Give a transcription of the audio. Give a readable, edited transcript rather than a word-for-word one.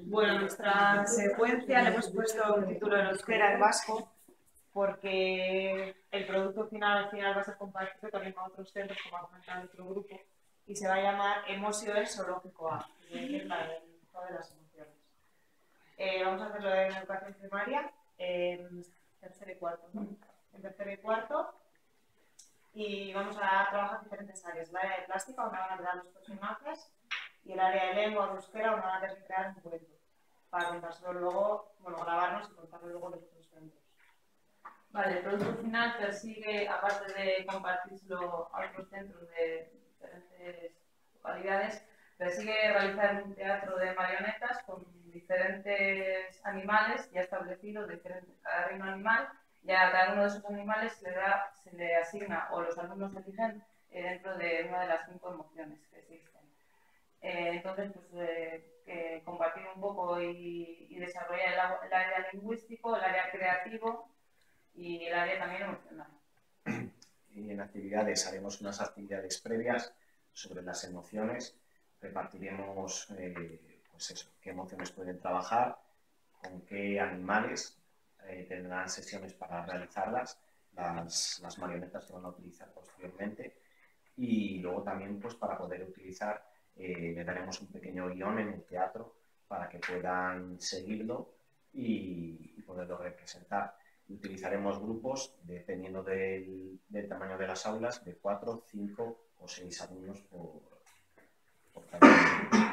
Bueno, nuestra secuencia le hemos puesto un título en euskera, en vasco, porque el producto final al final va a ser compartido también con otros centros, como ha comentado otro grupo, y se va a llamar Emozioen Zoologikoa, es decir, el juego de las emociones. Vamos a hacerlo en educación primaria, en tercero y cuarto, ¿no? En tercero y cuarto, y vamos a trabajar diferentes áreas. El área de plástica, una van a crear los personajes, y el área de lengua o euskera, una van a crear un cuento, para contárselo luego, bueno, grabarnos y contarlo luego en los otros centros. Vale, el producto final persigue, aparte de compartirlo a otros centros de diferentes localidades, persigue realizar un teatro de marionetas con diferentes animales ya establecidos, cada reino animal, y a cada uno de esos animales se le asigna, o los alumnos eligen, dentro de una de las 5 emociones que existen. Entonces, pues, compartir un poco y desarrollar el área lingüístico, el área creativo y el área también emocional. Y en actividades haremos unas actividades previas sobre las emociones, repartiremos pues eso, qué emociones pueden trabajar, con qué animales tendrán sesiones para realizarlas, las marionetas que van a utilizar posteriormente, y luego también pues para poder utilizar le daremos un pequeño guión en el teatro para que puedan seguirlo y poderlo representar. Utilizaremos grupos, dependiendo del tamaño de las aulas, de 4, 5 o 6 alumnos por cada grupo.